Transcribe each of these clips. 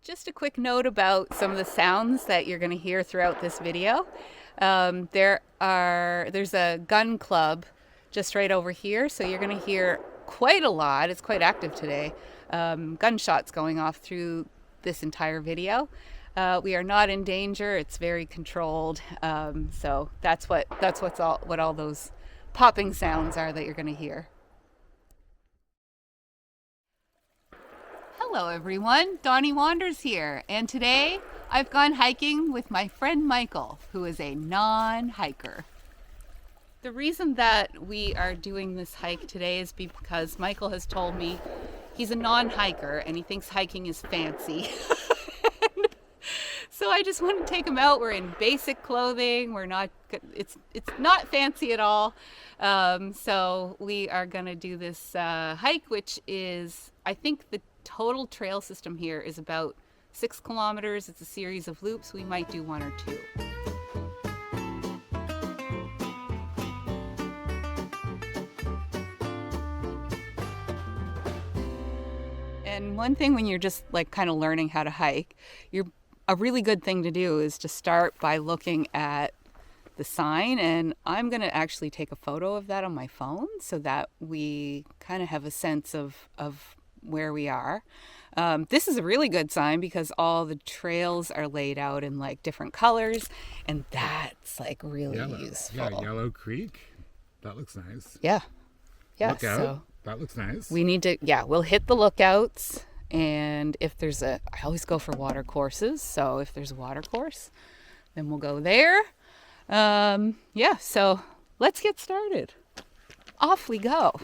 Just a quick note about some of the sounds that you're going to hear throughout this video. There's a gun club just right over here, so you're going to hear quite a lot. It's quite active today. Gunshots going off through this entire video. We are not in danger. It's very controlled. So that's what all those popping sounds are that you're going to hear. Hello everyone, Donnie Wanders here, and today I've gone hiking with my friend Michael, who is a non-hiker. The reason that we are doing this hike today is because Michael has told me he's a non-hiker and he thinks hiking is fancy. So I just want to take him out. We're in basic clothing. It's not fancy at all. So we are going to do this hike, which is, I think the total trail system here is about 6 kilometers. It's a series of loops. We might do 1 or 2. And one thing when you're just like kind of learning how to hike, a really good thing to do is to start by looking at the sign, and I'm going to actually take a photo of that on my phone so that we kind of have a sense of where we are. This is a really good sign because all the trails are laid out in like different colors, and that's like really useful. Yeah, Yellow Creek. That looks nice. Yeah. Lookout. So that looks nice. We need to, we'll hit the lookouts, and if there's I always go for water courses, so if there's a water course, then we'll go there. So let's get started. Off we go.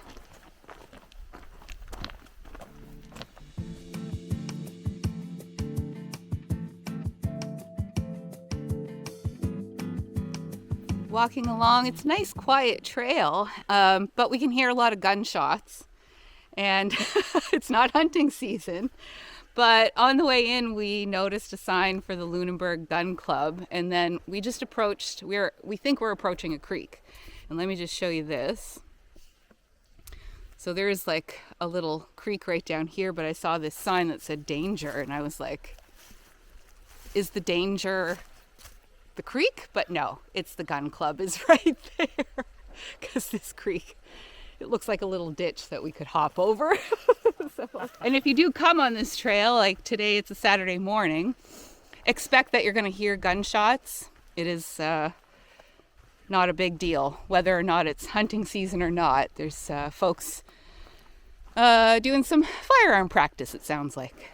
Walking along, it's a nice quiet trail, but we can hear a lot of gunshots, and it's not hunting season. But on the way in, we noticed a sign for the Lunenburg Gun Club, and then we just approached, we think we're approaching a creek. And let me just show you this. So there's like a little creek right down here, but I saw this sign that said danger, and I was like, is the danger the creek? But no, it's the gun club is right there, because this creek, it looks like a little ditch that we could hop over. And if you do come on this trail, like today, it's a Saturday morning, expect that you're going to hear gunshots. It is not a big deal, whether or not it's hunting season or not. There's folks doing some firearm practice, it sounds like.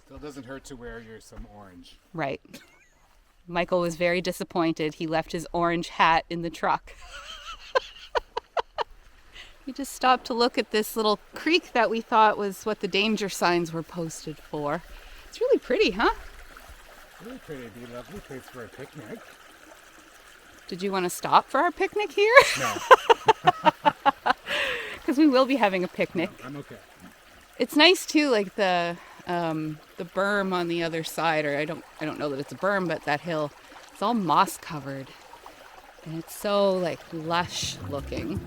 Still doesn't hurt to wear some orange. Right. Michael was very disappointed. He left his orange hat in the truck. We just stopped to look at this little creek that we thought was what the danger signs were posted for. It's really pretty, huh? Really pretty. It'd be a lovely place for a picnic. Did you want to stop for our picnic here? No. Because we will be having a picnic. No, I'm okay. It's nice too, like the berm on the other side, or I don't know that it's a berm, but that hill, it's all moss covered, and it's so like lush looking.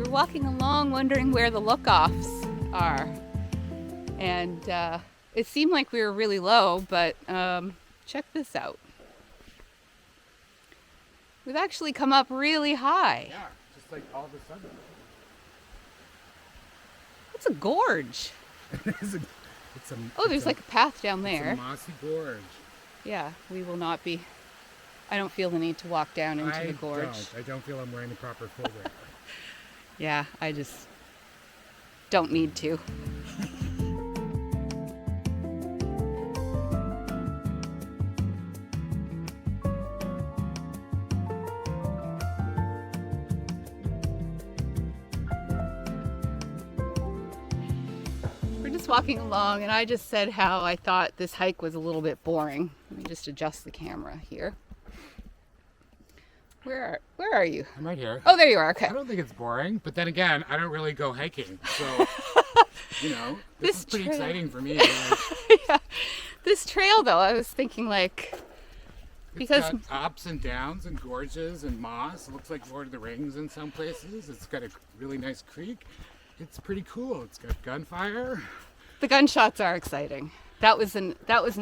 Walking along wondering where the look-offs are, and it seemed like we were really low, but check this out. We've actually come up really high. Yeah, just like all of a sudden. It's a gorge. There's like a path down there. It's a mossy gorge. Yeah, we will not be. I don't feel the need to walk down into the gorge. I don't feel I'm wearing the proper footwear. Yeah, I just don't need to. We're just walking along, and I just said how I thought this hike was a little bit boring. Let me just adjust the camera here. Where are you? I'm right here. Oh, there you are. Okay. I don't think it's boring, but then again, I don't really go hiking, so You know, This this is pretty trail- exciting for me. Like, Yeah. This trail, though, I was thinking like, because it's got ups and downs and gorges and moss. It looks like Lord of the Rings in some places. It's got a really nice creek. It's pretty cool. It's got gunfire. the gunshots are exciting. That was an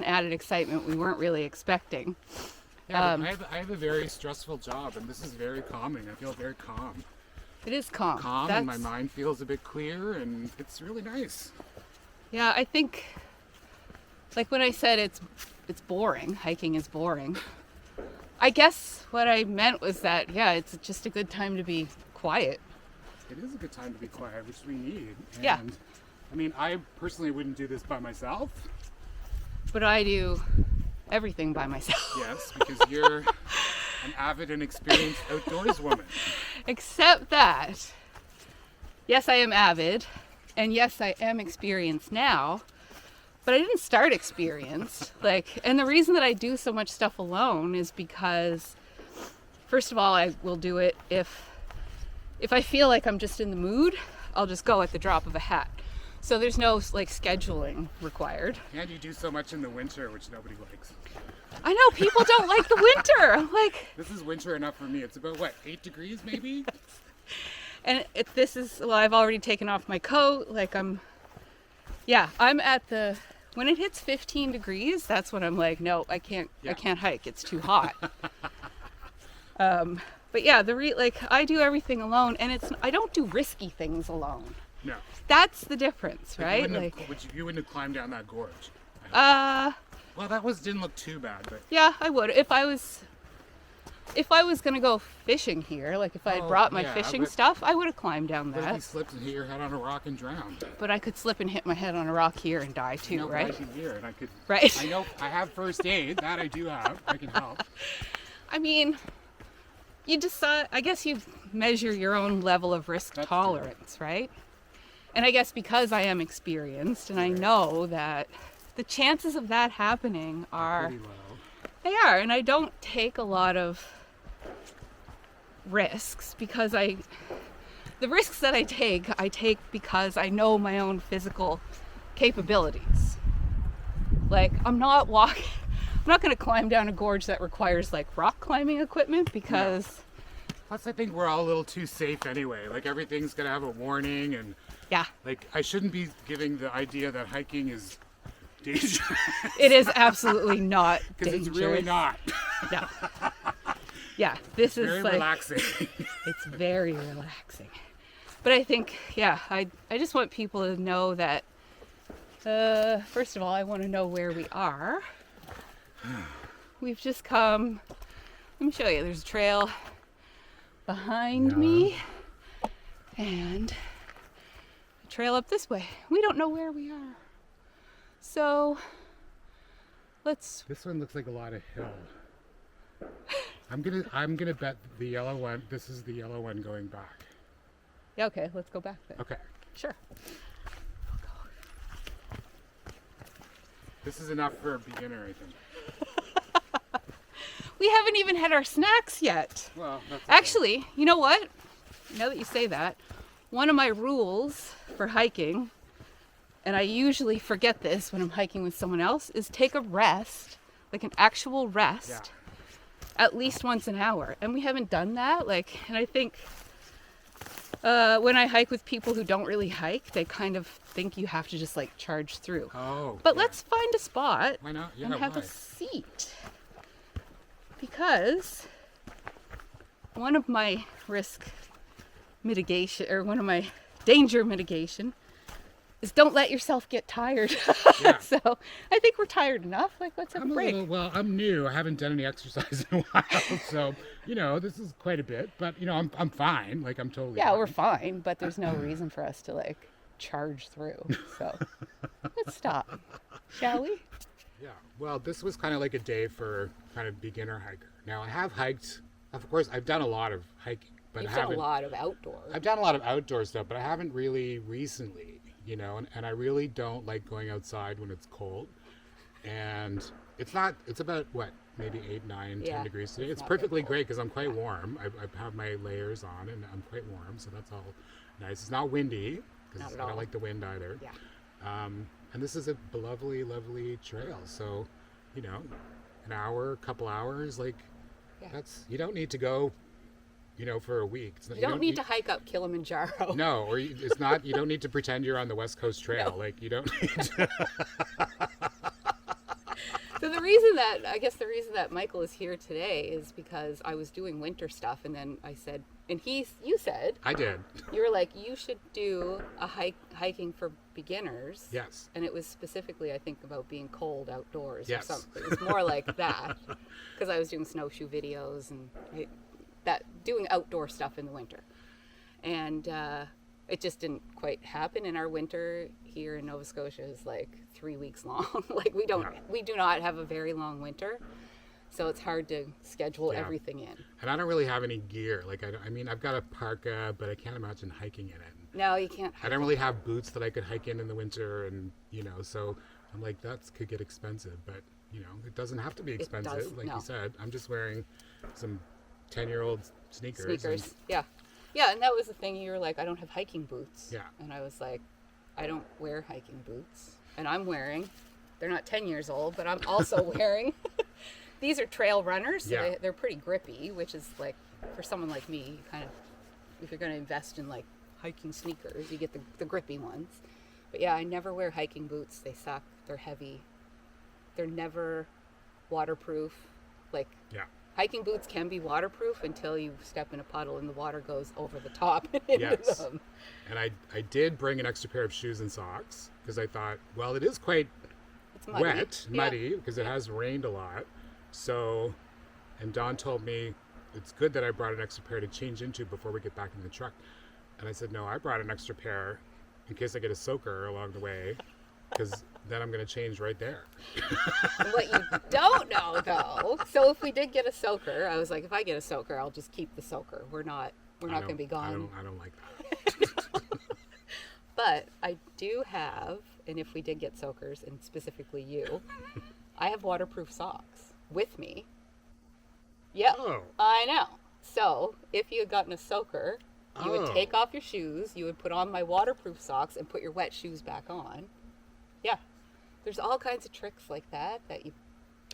added excitement we weren't really expecting. Yeah, but I have a very stressful job, and this is very calming. I feel very calm. It is calm. And my mind feels a bit clear, and it's really nice. Yeah, I think, like when I said it's boring, hiking is boring. I guess what I meant was that, yeah, it's just a good time to be quiet. It is a good time to be quiet, which we need. And, Yeah. I mean, I personally wouldn't do this by myself. But I do everything by myself. Yes, because you're an avid and experienced outdoors woman. Except that, yes, I am avid, and yes, I am experienced now, but I didn't start experienced. And the reason that I do so much stuff alone is because, first of all, I will do it if I feel like I'm just in the mood, I'll just go at the drop of a hat. So there's no scheduling required. And you do so much in the winter, which nobody likes. I know people don't like the winter. This is winter enough for me. It's about what, 8 degrees maybe? And I've already taken off my coat. I'm at when it hits 15 degrees, that's when I'm like, no, I can't hike. It's too hot. But yeah, I do everything alone, and I don't do risky things alone. No. That's the difference, right? You wouldn't have climbed down that gorge. Well, that didn't look too bad, but yeah, I would. If I was gonna go fishing here, if I had brought my fishing stuff, I would have climbed down But if you that. slipped and hit your head on a rock and drowned. But I could slip and hit my head on a rock here and die too, right? I can hear and I could. Right. I know I have first aid. That I do have. I can help. I mean, you decide. I guess you measure your own level of risk That's tolerance, right? And I guess because I am experienced and I know that the chances of that happening are Pretty low. they are, and I don't take a lot of risks because the risks that I take because I know my own physical capabilities. I'm not going to climb down a gorge that requires rock climbing equipment because Plus, I think we're all a little too safe anyway. Everything's gonna have a warning, and yeah, I shouldn't be giving the idea that hiking is dangerous. it is absolutely not Because dangerous. it's really not. No. Yeah, this is Very relaxing. It's very relaxing. But I think, yeah, I just want people to know that, first of all, I want to know where we are. We've just come, let me show you, there's a trail behind me and a trail up this way. We don't know where we are. So, let's... This one looks like a lot of hill. I'm gonna bet the yellow one. This is the yellow one going back. Yeah, okay, let's go back then. Okay. Sure. This is enough for a beginner, I think. We haven't even had our snacks yet. Well, that's okay. Actually, you know what? Now that you say that, one of my rules for hiking, and I usually forget this when I'm hiking with someone else, is take a rest, an actual rest, at least once an hour. And we haven't done that. And I think when I hike with people who don't really hike, they kind of think you have to just charge through. Oh. But yeah. let's find a spot Why not? Yeah, and have why? a seat. Because one of my risk mitigation, or one of my danger mitigation, is don't let yourself get tired. Yeah. So I think we're tired enough. Let's have a break. I'm new. I haven't done any exercise in a while, so this is quite a bit. But I'm fine. I'm totally. Yeah, fine. we're fine, but there's no reason for us to charge through. So let's stop, shall we? Yeah. Well, this was kind of like a day for kind of beginner hiker. Now I have hiked. Of course, I've done a lot of hiking, but You've I done haven't. a lot of outdoor. I've done a lot of outdoor stuff, but I haven't really recently. And I really don't like going outside when it's cold. And it's about what, maybe 8, 9, 10 degrees today. It's perfectly great because I'm quite warm. I have my layers on and I'm quite warm, so that's all nice. It's not windy. Not because at I all. don't like the wind either. Yeah. And this is a lovely, lovely trail. So, you know, an hour, couple hours, like Yeah. that's, you don't need to go, you know, for a week. It's not, You don't need to hike up Kilimanjaro. No, or it's not, you don't need to pretend you're on the West Coast Trail. No. Like you don't need to. So the reason that Michael is here today is because I was doing winter stuff, and then I said, and you said, I did. you were like, you should do a hiking for beginners. Yes. And it was specifically, I think, about being cold outdoors Yes. or something. It was more like that, because I was doing snowshoe videos and doing outdoor stuff in the winter, and it just didn't quite happen. And our winter here in Nova Scotia is like 3 weeks long. Like we do not have a very long winter, so it's hard to schedule everything in. And I don't really have any gear. Like I mean, I've got a parka, but I can't imagine hiking in it. No, you can't. I don't really have boots that I could hike in the winter, and you know, so I'm like, that could get expensive. But you know, it doesn't have to be expensive. Like you said, I'm just wearing some 10-year-old sneakers. Yeah. Yeah, and that was the thing. You were like, I don't have hiking boots. Yeah. And I was like, I don't wear hiking boots. And I'm wearing, they're not 10 years old, but I'm also wearing, these are trail runners. So they're pretty grippy, which is like, for someone like me, you kind of, if you're going to invest in like hiking sneakers, you get the grippy ones. But yeah, I never wear hiking boots. They suck. They're heavy. They're never waterproof. Like, hiking boots can be waterproof until you step in a puddle and the water goes over the top into them. And I did bring an extra pair of shoes and socks because I thought, well, it is quite muddy because it has rained a lot. So, and Dawn told me it's good that I brought an extra pair to change into before we get back in the truck. And I said, no, I brought an extra pair in case I get a soaker along the way, because then I'm going to change right there. And what you don't know, though, so if we did get a soaker, I was like, if I get a soaker, I'll just keep the soaker. We're not going to be gone. I don't like that. But I do have, and if we did get soakers, and specifically you, I have waterproof socks with me. Yep, I know. So if you had gotten a soaker, you would take off your shoes, you would put on my waterproof socks, and put your wet shoes back on. Yeah. There's all kinds of tricks like that you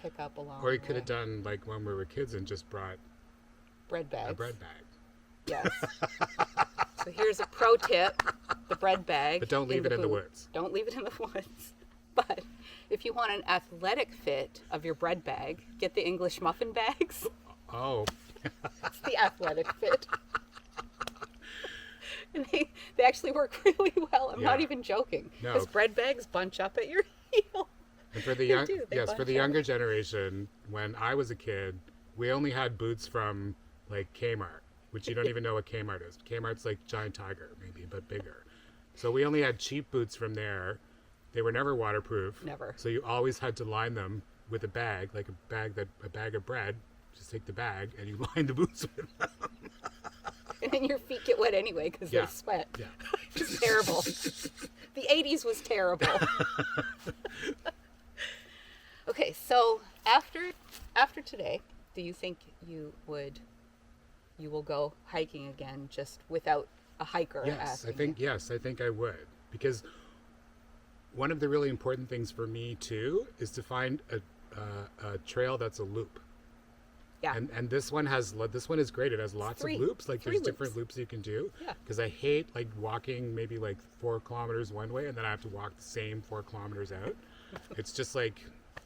pick up along the way. Or you could have done like when we were kids and just brought bread bags. a bread bag. Yes. So here's a pro tip: the bread bag. But don't leave it in the woods. Don't leave it in the woods. But if you want an athletic fit of your bread bag, get the English muffin bags. Oh. It's the athletic fit. And they actually work really well. I'm not even joking. Because bread bags bunch up at your heel. And for the for the younger generation, when I was a kid, we only had boots from like K-Mart, which you don't even know what K-Mart is. K-Mart's like Giant Tiger, maybe, but bigger. So we only had cheap boots from there. They were never waterproof. Never. So you always had to line them with a bag, like a bag of bread. Just take the bag and you line the boots with them. And then your feet get wet anyway because they sweat. Yeah. It's terrible. The 80s was terrible. Okay, so after today, do you think you will go hiking again just without a hiker asking you? I think I would, because one of the really important things for me too is to find a trail that's a loop. Yeah. And this one is great. It has lots of loops. Like there's different loops you can do. Yeah. Because I hate like walking maybe like 4 kilometers one way and then I have to walk the same 4 kilometers out. It's just like,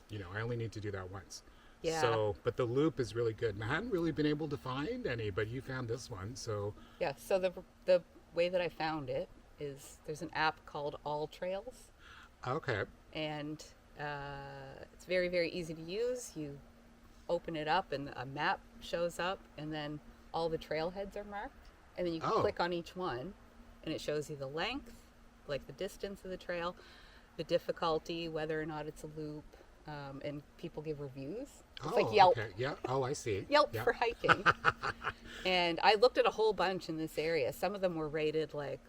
you know, I only need to do that once. Yeah. So, but the loop is really good. And I hadn't really been able to find any, but you found this one. So. Yeah. So the way that I found it is there's an app called AllTrails. Okay. And it's very, very easy to use. You open it up and a map shows up and then all the trailheads are marked, and then you can click on each one and it shows you the length, like the distance of the trail, the difficulty, whether or not it's a loop, and people give reviews. It's like Yelp. Okay. Yeah. Oh, I see. Yelp for hiking. And I looked at a whole bunch in this area. Some of them were rated like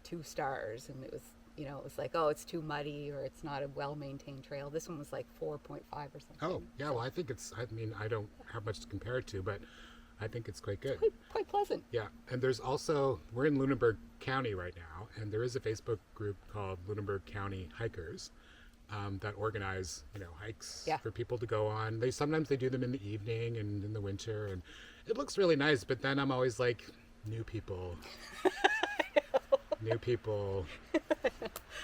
2 stars, and it was, you know, it was like, oh, it's too muddy or it's not a well-maintained trail. This one was like 4.5 or something. Oh, yeah. Well, I think I mean, I don't have much to compare it to, but I think it's quite good. Quite pleasant. Yeah, and there's also, we're in Lunenburg County right now, and there is a Facebook group called Lunenburg County Hikers that organize, hikes for people to go on. Sometimes they do them in the evening and in the winter, and it looks really nice. But then I'm always like, new people.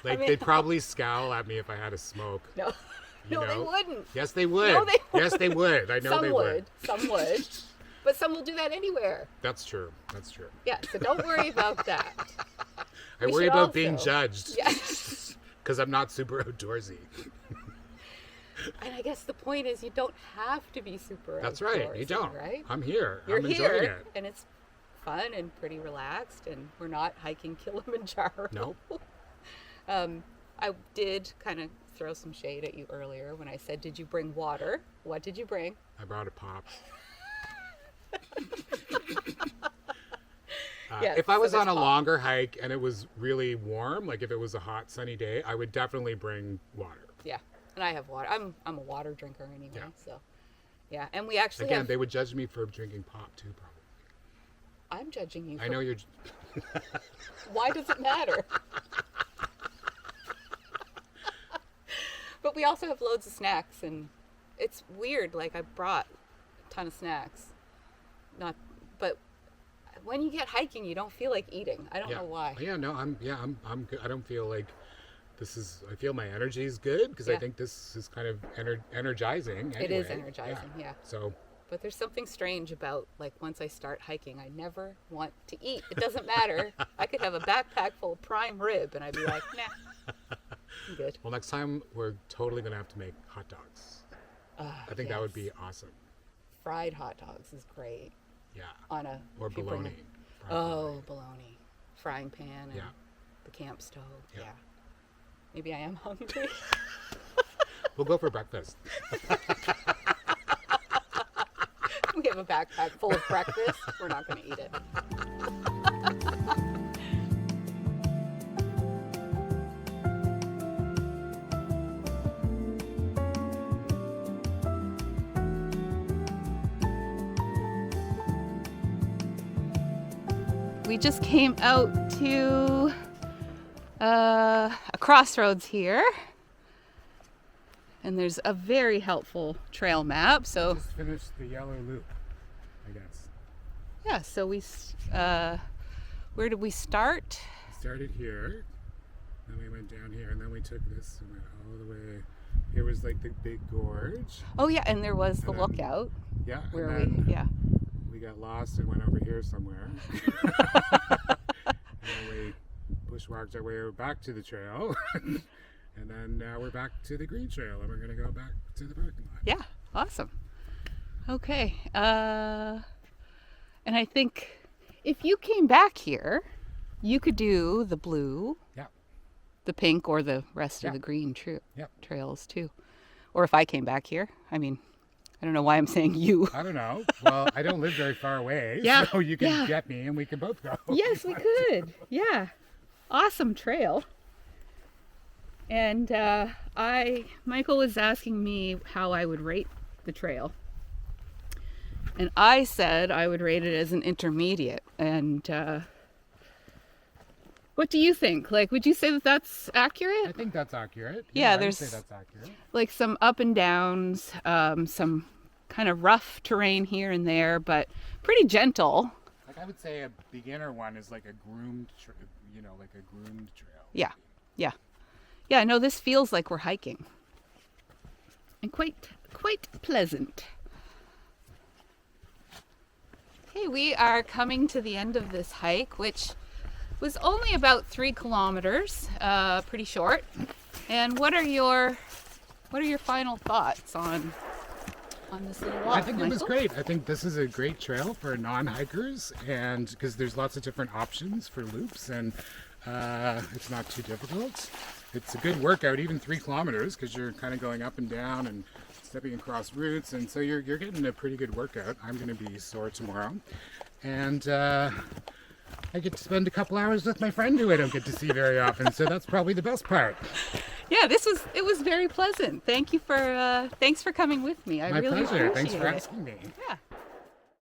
Like, they'd probably scowl at me if I had a smoke. No. No, they wouldn't. Yes, they would. No, they wouldn't. Yes, they would. I know Some they would. Some would. But some will do that anywhere. That's true. Yeah, so don't worry about that. I worry about being judged. Yes. Because I'm not super outdoorsy. And I guess the point is you don't have to be super That's outdoorsy, right. You don't. Right? I'm here. You're I'm enjoying it. And it's fun and pretty relaxed, and we're not hiking Kilimanjaro. Nope. I did kind of throw some shade at you earlier when I said, did you bring water? What did you bring? I brought a pop. If I was on a longer hike and it was really warm, like if it was a hot sunny day, I would definitely bring water. Yeah, and I have water. I'm a water drinker anyway, so yeah. And we actually they would judge me for drinking pop too, probably. I'm judging you. I know you're. Why does it matter? But we also have loads of snacks, and it's weird. Like, I brought a ton of snacks, but when you get hiking, you don't feel like eating. I don't know why. Yeah, no, I'm good. I don't feel like I feel my energy is good because I think this is kind of energizing. Anyway. It is energizing, yeah. So. But there's something strange about, like, once I start hiking, I never want to eat. It doesn't matter. I could have a backpack full of prime rib, and I'd be like, nah, I'm good. Well, next time we're totally going to have to make hot dogs. I think that would be awesome. Fried hot dogs is great. Yeah. Or bologna. Bologna. Frying pan and the camp stove. Yeah. Maybe I am hungry. We'll go for breakfast. We have a backpack full of breakfast. We're not going to eat it. We just came out to a crossroads here. And there's a very helpful trail map. So just finished the yellow loop, I guess. Yeah, so where did we start? We started here, then we went down here, and then we took this and went all the way. Here was like the big gorge. Oh yeah, and there was the lookout. Yeah, where we got lost and went over here somewhere. And then we bushwhacked our way back to the trail. And then now we're back to the green trail, and we're going to go back to the parking lot. Yeah, awesome. Okay. And I think if you came back here, you could do the blue, the pink, or the rest of the green trails too. Or if I came back here, I mean, I don't know why I'm saying you. I don't know. Well, I don't live very far away, so you can get me and we can both go. Yes, we could. Yeah. Awesome trail. And Michael was asking me how I would rate the trail. And I said I would rate it as an intermediate. And what do you think? Like, would you say that that's accurate? I think that's accurate. Yeah, I there's would say that's accurate. Like some up and downs, some kind of rough terrain here and there, but pretty gentle. Like, I would say a beginner one is like a groomed, like a groomed trail. Yeah, yeah. Yeah, no, this feels like we're hiking. And quite pleasant. Okay, we are coming to the end of this hike, which was only about 3 kilometers, pretty short. And what are your final thoughts on this little walk, I think Michael? it was great. I think this is a great trail for non-hikers, and because there's lots of different options for loops, and it's not too difficult. It's a good workout, even 3 kilometers, because you're kind of going up and down and stepping across roots, and so you're getting a pretty good workout. I'm going to be sore tomorrow, and I get to spend a couple hours with my friend who I don't get to see very often, so that's probably the best part. Yeah, it was very pleasant. Thanks for coming with me. I My really pleasure. appreciate Thanks for it. asking me. Yeah.